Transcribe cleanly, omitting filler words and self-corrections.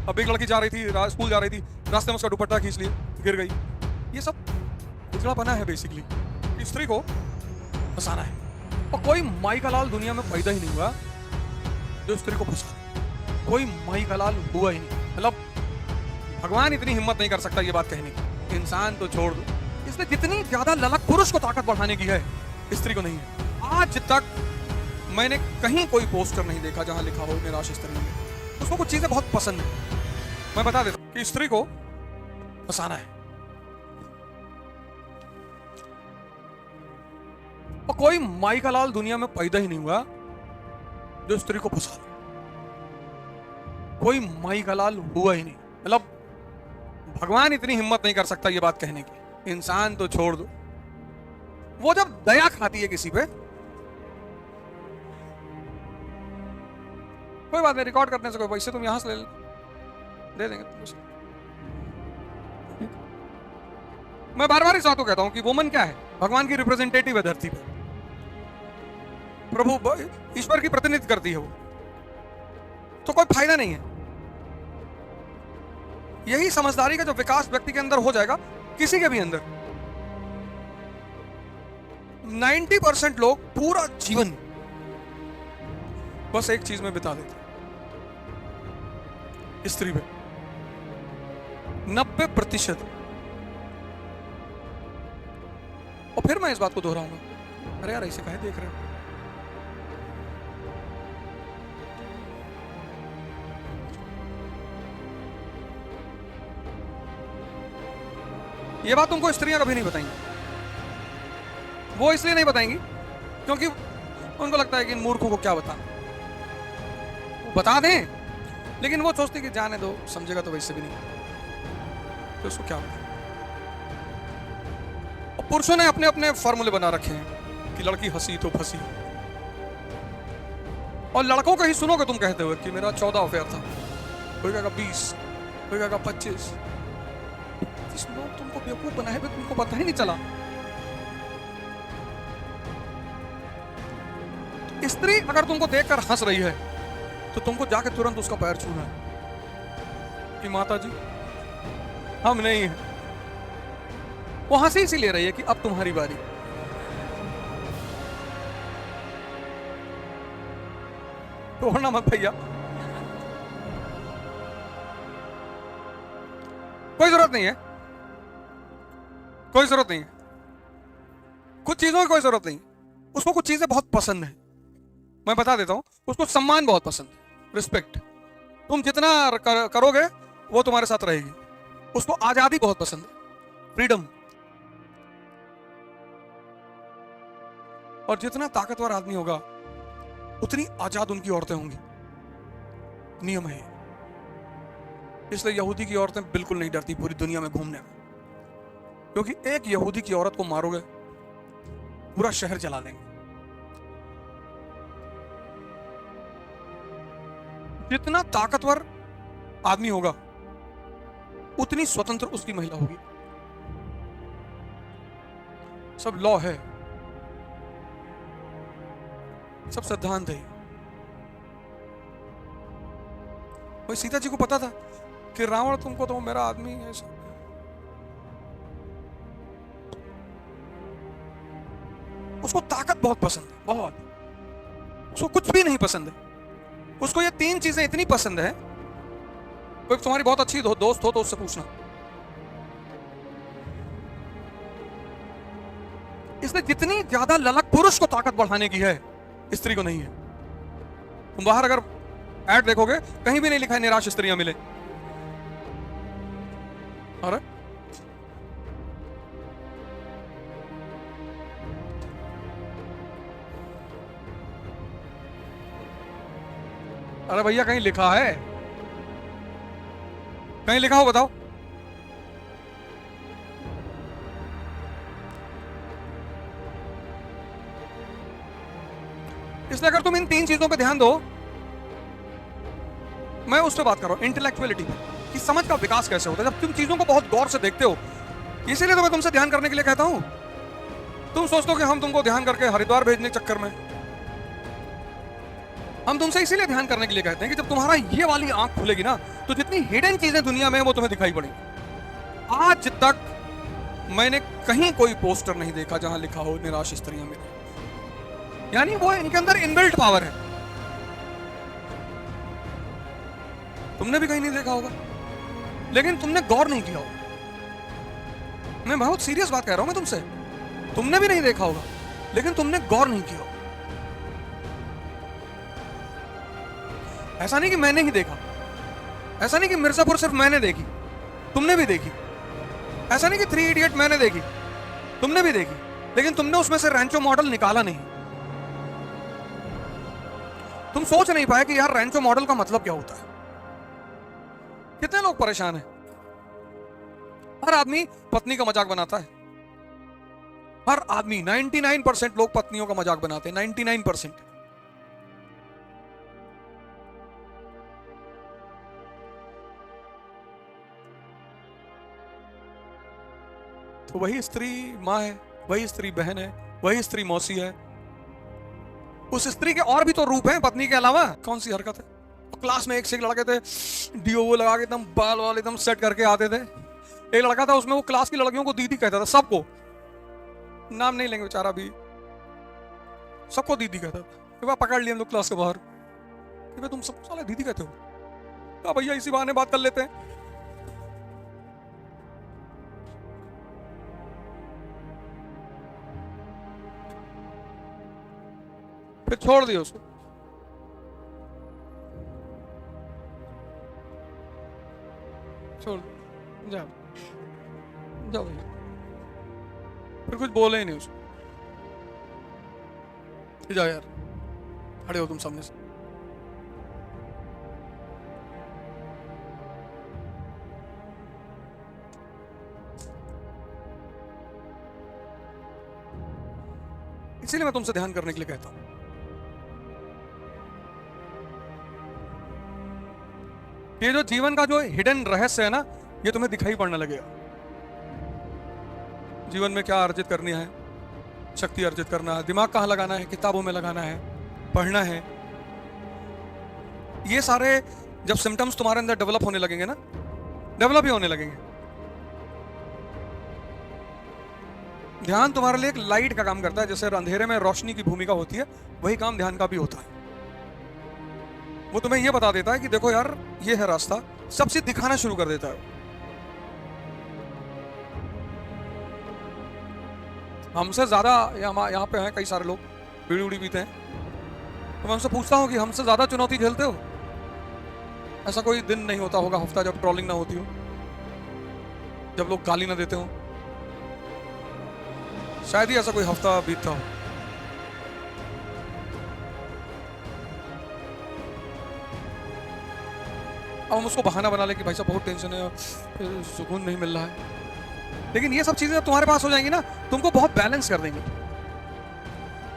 अब एक लड़की जा रही थी, स्कूल जा रही थी, रास्ते में उसका दुपट्टा खींच लिया, गिर गई। ये सब उजड़ापना है बेसिकली। स्त्री को फंसाना है। और कोई माई का लाल दुनिया में पैदा ही नहीं हुआ जो स्त्री को फंसा। कोई माई का लाल हुआ ही नहीं। मतलब भगवान इतनी हिम्मत नहीं कर सकता ये बात कहने की। इंसान तो छोड़ दो, इसने जितनी ज्यादा ललक पुरुष को ताकत बढ़ाने की है, स्त्री को नहीं है। आज तक मैंने कहीं कोई पोस्टर नहीं देखा जहां लिखा हो निराश स्त्री है। उसको कुछ चीजें बहुत पसंद है। मैं बता देता हूं कि स्त्री को फंसाना है। और कोई माई का लाल दुनिया में पैदा ही नहीं हुआ जो स्त्री को फंसा। कोई माई का लाल हुआ ही नहीं। मतलब भगवान इतनी हिम्मत नहीं कर सकता ये बात कहने की। इंसान तो छोड़ दो, वो जब दया खाती है किसी पे, कोई बात नहीं, रिकॉर्ड करने से कोई पैसे तुम यहां से दे देंगे तुम। मैं बार बार इस बात को कहता हूं कि वुमन क्या है? भगवान की रिप्रेजेंटेटिव है धरती पर। प्रभु ईश्वर की प्रतिनिधित्व करती है वो। तो कोई फायदा नहीं है। यही समझदारी का जो विकास व्यक्ति के अंदर हो जाएगा, किसी के भी अंदर 90% लोग पूरा जीवन बस एक चीज में बिता देते, स्त्री पे 90%। और फिर मैं इस बात को दोहराऊंगा, अरे यार ऐसे काहे देख रहे हो? ये बात तुमको स्त्रियां कभी नहीं बताएंगी। वो इसलिए नहीं बताएंगी क्योंकि उनको लगता है कि इन मूर्खों को क्या बताना। वो बता दें, लेकिन वो सोचती कि जाने दो, समझेगा तो वैसे भी नहीं, तो उसको क्या बताएं। और पुरुषों ने अपने अपने फॉर्मूले बना रखे हैं कि लड़की हंसी तो फंसी। और लड़कों का ही सुनोगे तुम कहते हुए कि मेरा 14 अफेयर था, कोई कहेगा 20, कोई कहेगा 25। लोग तुमको बेवकूफ बनाए हुए, तुमको पता ही नहीं चला। स्त्री अगर तुमको देखकर हंस रही है तो तुमको जाके तुरंत उसका पैर छूना है कि माता जी हम नहीं है। वो हंसी इसी ले रही है कि अब तुम्हारी बारी। तोड़ना मत भैया, कोई जरूरत नहीं है, कोई जरूरत नहीं है। कुछ चीजों की कोई जरूरत नहीं। उसको कुछ चीजें बहुत पसंद है। मैं बता देता हूं, उसको सम्मान बहुत पसंद है, रिस्पेक्ट। तुम जितना करोगे वो तुम्हारे साथ रहेगी। उसको आजादी बहुत पसंद है, फ्रीडम। और जितना ताकतवर आदमी होगा उतनी आजाद उनकी औरतें होंगी। नियम है। इसलिए यहूदी की औरतें बिल्कुल नहीं डरती पूरी दुनिया में घूमने में, क्योंकि एक यहूदी की औरत को मारोगे पूरा शहर जला देंगे। जितना ताकतवर आदमी होगा उतनी स्वतंत्र उसकी महिला होगी। सब लॉ है, सब सिद्धांत है। वही सीता जी को पता था कि रावण तुमको तो मेरा आदमी है। उसको ताकत बहुत पसंद है, बहुत। उसको कुछ भी नहीं पसंद है। उसको ये 3 चीजें इतनी पसंद है। कोई तुम्हारी बहुत अच्छी दोस्त हो तो उससे पूछना। इसने जितनी ज्यादा ललक पुरुष को ताकत बढ़ाने की है, स्त्री को नहीं है। तुम बाहर अगर ऐड देखोगे, कहीं भी नहीं लिखा है निराश स्त्रियां मिले। अरे अरे भैया कहीं लिखा है? कहीं लिखा हो बताओ। इसलिए अगर तुम इन 3 चीजों पे ध्यान दो, मैं उस पर बात कर रहा हूं, इंटेलेक्चुअलिटी पे, कि समझ का विकास कैसे होता है जब तुम चीजों को बहुत गौर से देखते हो। इसीलिए तो मैं तुमसे ध्यान करने के लिए कहता हूं। तुम सोचते हो कि हम तुमको ध्यान करके हरिद्वार भेजने के चक्कर में हम तुमसे इसीलिए ध्यान करने के लिए कहते हैं कि जब तुम्हारा ये वाली आंख खुलेगी ना, तो जितनी हिडन चीजें दुनिया में है वो तुम्हें दिखाई पड़ेंगी। आज तक मैंने कहीं कोई पोस्टर नहीं देखा जहां लिखा हो निराश स्त्रियां मिले, यानी वो इनके अंदर इनबिल्ट पावर है। तुमने भी कहीं नहीं देखा होगा, लेकिन तुमने गौर नहीं किया होगा। मैं बहुत सीरियस बात कह रहा हूं मैं तुमसे। तुमने भी नहीं देखा होगा, लेकिन तुमने गौर नहीं किया होगा। ऐसा नहीं कि मैंने ही देखा, ऐसा नहीं कि मिर्जापुर सिर्फ मैंने देखी, तुमने भी देखी। ऐसा नहीं कि 3 इडियट मैंने देखी, तुमने भी देखी, लेकिन तुमने उसमें से रैंचो मॉडल निकाला नहीं। तुम सोच नहीं पाए कि यार रैंचो मॉडल का मतलब क्या होता है। कितने लोग परेशान हैं। हर आदमी पत्नी का मजाक बनाता है। हर आदमी 99% लोग पत्नियों का मजाक बनाते हैं, 99%। तो वही स्त्री माँ है, वही स्त्री बहन है, वही स्त्री मौसी है। उस स्त्री के और भी तो रूप हैं पत्नी के अलावा। कौन सी हरकत है। क्लास में एक से एक लड़के थे, डीओ लगा के एकदम बाल वाल एकदम सेट करके आते थे। एक लड़का था, उसमें वो क्लास की लड़कियों को दीदी कहता था, सबको, नाम नहीं लेंगे बेचारा भी, सबको दीदी कहता था। एक बार पकड़ लिया हम लोग क्लास के बाहर कि तुम सबको साला दीदी कहते हो। कहा भैया इसी बहाने बात कर लेते हैं। फिर छोड़ दिया उसको। छोड़, जाओ जाओ भैया। फिर कुछ बोले ही नहीं उसको। जाओ यार, खड़े हो तुम सामने से। इसीलिए मैं तुमसे ध्यान करने के लिए कहता हूं। ये जो जीवन का जो हिडन रहस्य है ना, ये तुम्हें दिखाई पड़ने लगेगा। जीवन में क्या अर्जित करनी है, शक्ति अर्जित करना है, दिमाग कहाँ लगाना है, किताबों में लगाना है, पढ़ना है। ये सारे जब सिम्टम्स तुम्हारे अंदर डेवलप होने लगेंगे ना, डेवलप ही होने लगेंगे। ध्यान तुम्हारे लिए एक लाइट का काम करता है। जैसे अंधेरे में रोशनी की भूमिका होती है, वही काम ध्यान का भी होता है। वो तुम्हें यह बता देता है कि देखो यार ये है रास्ता, सब चीज दिखाना शुरू कर देता है। हमसे ज्यादा यहाँ पे हैं कई सारे लोग, बीड़ी उड़ी पीते हैं। तो मैं उनसे पूछता हूँ कि हमसे ज्यादा चुनौती झेलते हो? ऐसा कोई दिन नहीं होता होगा हफ्ता जब ट्रोलिंग ना होती हो, जब लोग गाली ना देते हो। शायद ही ऐसा कोई हफ्ता बीतता हो। अब हम उसको बहाना बना ले कि भाई साहब बहुत टेंशन है, सुकून नहीं मिल रहा है। लेकिन ये सब चीजें तुम्हारे पास हो जाएंगी ना, तुमको बहुत बैलेंस कर देंगी।